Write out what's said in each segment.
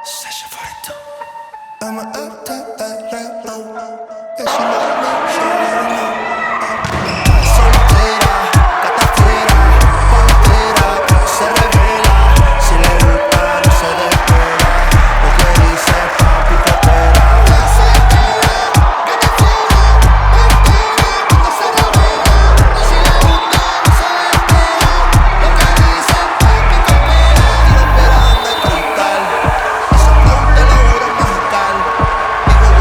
Session 42. I'm a up top like low. Yeah, she love me, she already know. Soltera, gata fuera, pantera, se revela. Si le gusta, no se despega. Lo que dice papi que espera. Soltera, gata fuera, pantera, se revela. Si le gusta, no se despega. Lo que dice papi que espera. Y le esperan de cristal. Ese flow te lo juro magical.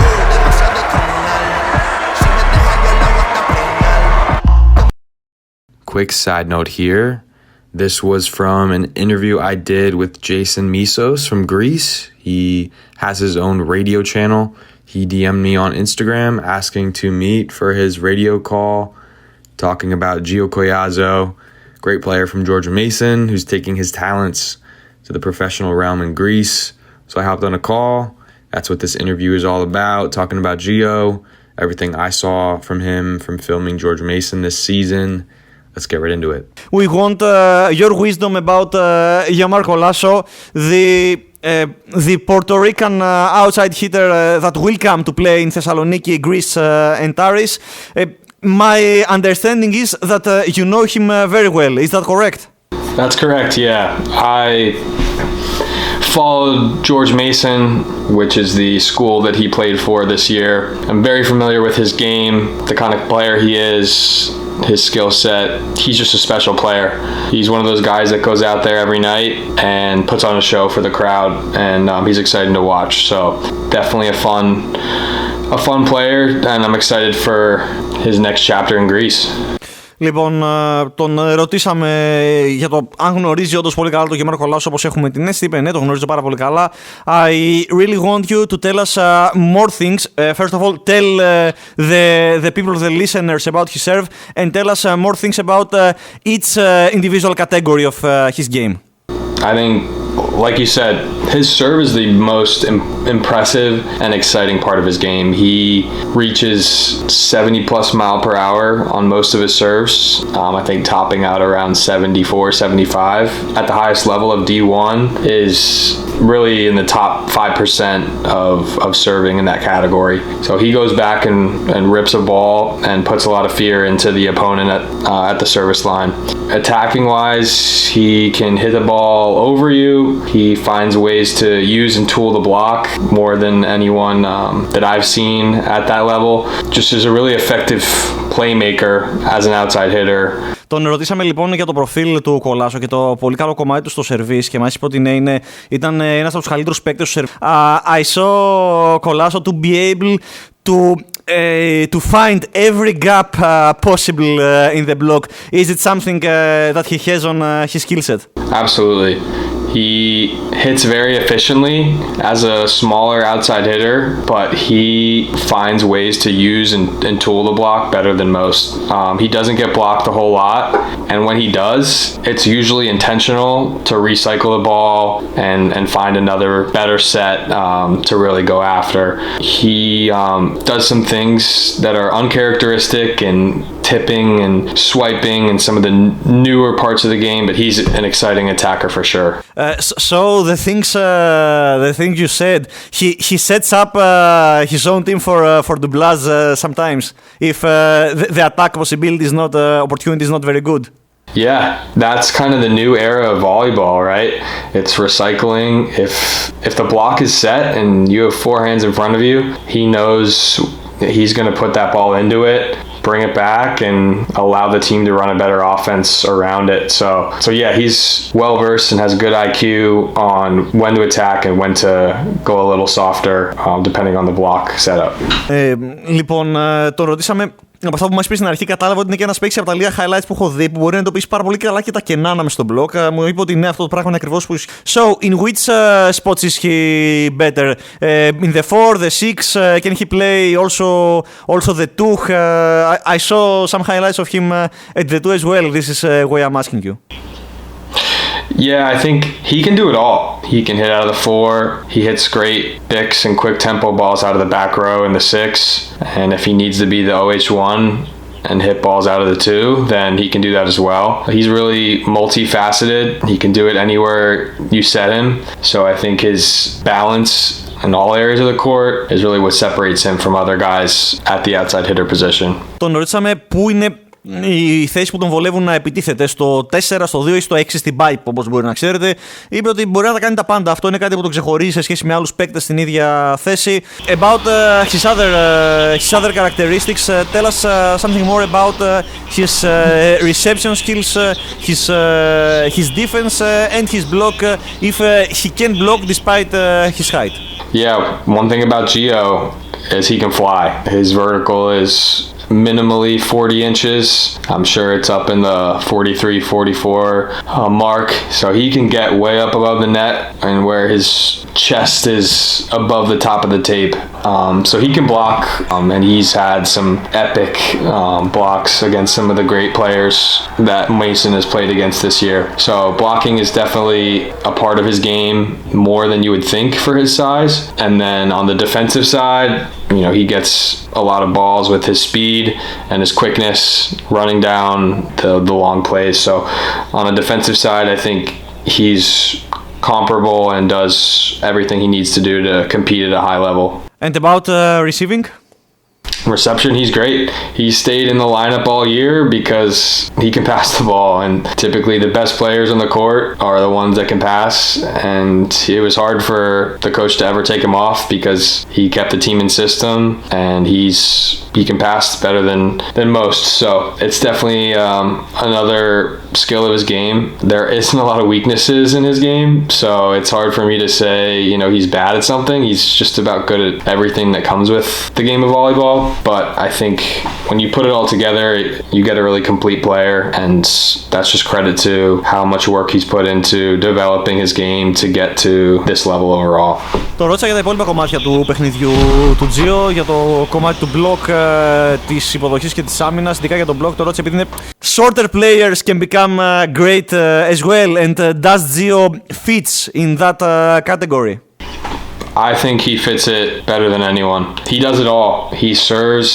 Digo, demasiado criminal. Si me deja yo la voy a preñar. Quick side note here. This was from an interview I did with Jason Misxos from Greece. He has his own radio channel. He DM'd me on Instagram asking to meet for his radio call, talking about Gio Collazo, great player from George Mason, who's taking his talents to the professional realm in Greece. So I hopped on a call. That's what this interview is all about, talking about Gio, everything I saw from him from filming George Mason this season. Let's get right into it. We want your wisdom about Gio Collazo, the Puerto Rican outside hitter that will come to play in Thessaloniki, Greece, and Paris. My understanding is that you know him very well. Is that correct? That's correct, yeah. I followed George Mason, which is the school that he played for this year. I'm very familiar with his game, the kind of player he is, his skill set. He's just a special player. He's one of those guys that goes out there every night and puts on a show for the crowd, and he's exciting to watch. So definitely a fun player, and I'm excited for his next chapter in Greece. Λοιπόν, τον ρωτήσαμε για το αν γνωρίζει όντως πολύ καλά τον Gio Collazo, όπως έχουμε την αίσθηση. Είπε ναι, τον γνωρίζω πάρα πολύ καλά. I really want you to tell us more things. First of all, tell the people, the listeners about his serve, and tell us more things about each individual category of his game. I think, like you said, his serve is the most impressive and exciting part of his game. He reaches 70 plus mile per hour on most of his serves. I think topping out around 74, 75 at the highest level of D1 is really in the top 5% of serving in that category. So he goes back and rips a ball and puts a lot of fear into the opponent at the service line. Attacking wise, he can hit the ball over you. He finds ways to use and tool the block more than anyone that I've seen at that level. Just is a really effective playmaker as an outside hitter. Τον ρωτήσαμε λοιπόν για το προφίλ του Collazo και το πολύ καλό κομμάτι του στο σερβίς και μας είπε ότι ήταν ένας από τους καλύτερους παίκτες του σερβίς. I saw Collazo to be able to find every gap possible in the block. Is it something that he has on his skill set? Absolutely. He hits very efficiently as a smaller outside hitter, but he finds ways to use and tool the block better than most. He doesn't get blocked a whole lot, and when he does, it's usually intentional to recycle the ball and find another better set to really go after. He does some things that are uncharacteristic and tipping and swiping and some of the newer parts of the game, but he's an exciting attacker for sure. So the things you said, he sets up his own team for the Blaz sometimes if the attack possibility is not opportunity is not very good. Yeah, that's kind of the new era of volleyball, right? It's recycling. If the block is set and you have four hands in front of you, he knows he's going to put that ball into it, bring it back, and allow the team to run a better offense around it. So yeah, he's well versed and has good IQ on when to attack and when to go a little softer, depending on the block setup. Λοιπόν, τον ρωτήσαμε. Από αυτά που μας πει στην αρχή, κατάλαβα ότι είναι και ένας παίκτης από τα λίγα highlights που έχω δει που μπορεί να εντοπίσει πάρα πολύ καλά και τα κενά ανάμεσα στον block. Μου είπε ότι ναι, αυτό το πράγμα είναι ακριβώς που. So, in which spots is he better? In the 4, the 6, can he play also the 2? I saw some highlights of him at the 2 as well. This is why I'm asking you. Yeah, I think he can do it all. He can hit out of the 4. He hits great picks and quick tempo balls out of the back row in the 6. And if he needs to be the OH1, and hit balls out of the two, then he can do that as well. He's really multifaceted. He can do it anywhere you set him. So I think his balance in all areas of the court is really what separates him from other guys at the outside hitter position. Τον ρωτήσαμε πού είναι οι θέσεις που τον βολεύουν να επιτίθεται, στο 4, στο 2 ή στο 6 στην pipe, όπως μπορεί να ξέρετε. Είπε ότι μπορεί να τα κάνει τα πάντα. Αυτό είναι κάτι που τον ξεχωρίζει σε σχέση με άλλους παίκτες στην ίδια θέση. About his other characteristics, tell us something more about his reception skills, his defense and his block, if he can block despite his height. Yeah, one thing about Gio is he can fly. His vertical is minimally 40 inches. I'm sure it's up in the 43, 44 mark. So he can get way up above the net and where his chest is above the top of the tape. So he can block, and he's had some epic blocks against some of the great players that Mason has played against this year. So blocking is definitely a part of his game, more than you would think for his size. And then on the defensive side, you know, he gets a lot of balls with his speed and his quickness running down the long plays. So on the defensive side, I think he's comparable and does everything he needs to do to compete at a high level. And about receiving? Reception, he's great. He stayed in the lineup all year because he can pass the ball, and typically the best players on the court are the ones that can pass, and it was hard for the coach to ever take him off because he kept the team in system, and he can pass better than most. So it's definitely another skill of his game. There isn't a lot of weaknesses in his game, so it's hard for me to say, you know, he's bad at something. He's just about good at everything that comes with the game of volleyball. But I think when you put it all together, you get a really complete player, and that's just credit to how much work he's put into developing his game to get to this level overall. Το ρώτησα για τα υπόλοιπα κομμάτια του παιχνιδιού του Gio, για το κομμάτι του block, της υποδοχής και της άμυνας, ειδικά για τον block. Το ρώτησα επειδή είναι shorter players can become great as well, and does Gio fits in that category? I think he fits it better than anyone. He does it all. He serves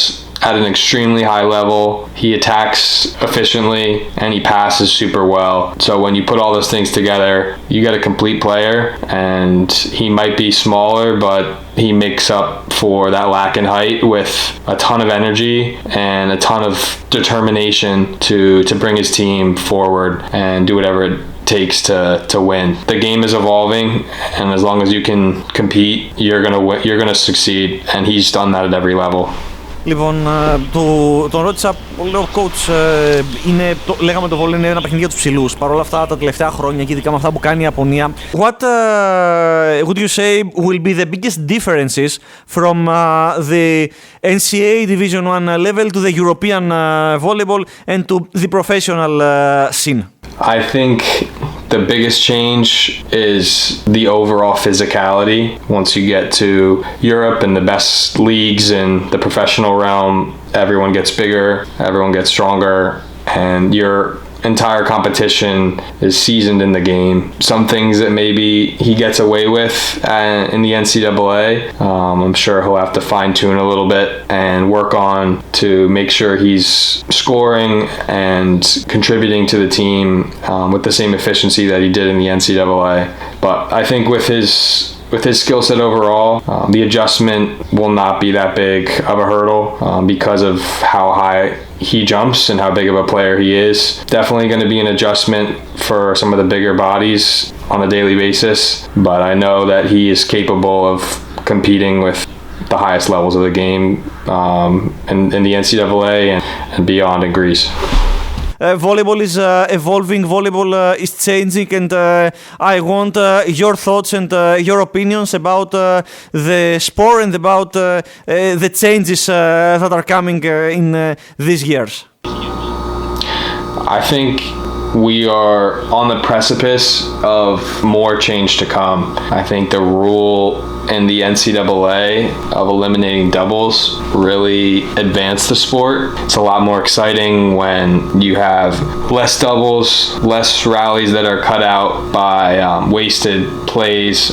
at an extremely high level. He attacks efficiently, and he passes super well. So when you put all those things together, you get a complete player, and he might be smaller, but he makes up for that lack in height with a ton of energy and a ton of determination to bring his team forward and do whatever it takes to win. The game is evolving, and as long as you can compete, you're gonna succeed, and he's done that at every level. Λοιπόν, τον ρώτησα, ο coach, λέγαμε το volley είναι ένα παιχνίδι για τους ψηλούς. Παρ' όλα αυτά, τα τελευταία χρόνια και ειδικά με αυτά που κάνει η Ιαπωνία, what would you say will be the biggest differences from the NCAA Division 1 level to the European volleyball and to the professional scene? I think the biggest change is the overall physicality. Once you get to Europe and the best leagues in the professional realm, everyone gets bigger, everyone gets stronger, and your entire competition is seasoned in the game. Some things that maybe he gets away with in the NCAA, I'm sure he'll have to fine tune a little bit and work on to make sure he's scoring and contributing to the team with the same efficiency that he did in the NCAA. But I think with his skill set overall, the adjustment will not be that big of a hurdle because of how high he jumps and how big of a player he is. Definitely going to be an adjustment for some of the bigger bodies on a daily basis, but I know that he is capable of competing with the highest levels of the game in the NCAA and beyond in Greece. Volleyball is evolving, volleyball is changing, and I want your thoughts and your opinions about the sport and about the changes that are coming in these years. I think we are on the precipice of more change to come. I think the rule in the NCAA of eliminating doubles really advanced the sport. It's a lot more exciting when you have less doubles, less rallies that are cut out by wasted plays.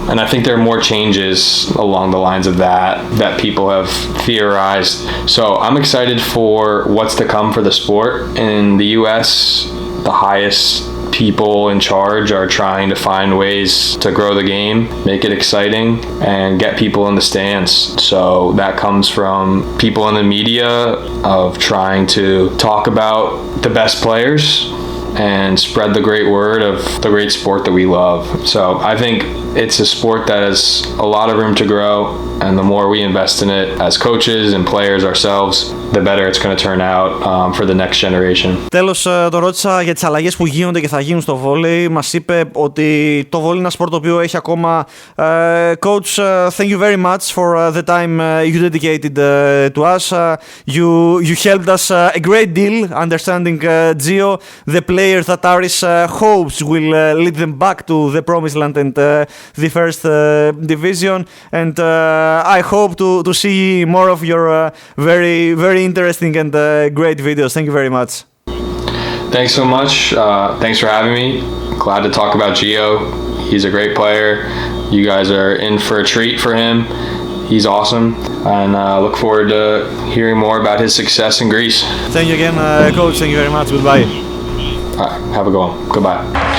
And I think there are more changes along the lines of that people have theorized. So I'm excited for what's to come for the sport. In the US, the highest people in charge are trying to find ways to grow the game, make it exciting, and get people in the stands. So that comes from people in the media of trying to talk about the best players and spread the great word of the great sport that we love. So I think it's a sport that has a lot of room to grow, and the more we invest in it as coaches and players ourselves, the better it's going to turn out for the next generation. Τέλος, τον ρώτησα για τις αλλαγές που γίνονται και θα γίνουν στο βόλεϊ. Μας είπε ότι το βόλεϊ είναι ένα σπορ το οποίο έχει ακόμα. Coach, thank you very much for the time you dedicated to us. You helped us a great deal understanding Gio, the players that Aris hopes will lead them back to the promised land and the first division. And I hope to see more of your very interesting and great videos. Thank you very much. Thanks so much. Thanks for having me. Glad to talk about Gio. He's a great player. You guys are in for a treat for him. He's awesome, and look forward to hearing more about his success in Greece. Thank you again, Coach. Thank you very much. Goodbye. All right, have a good one. Goodbye.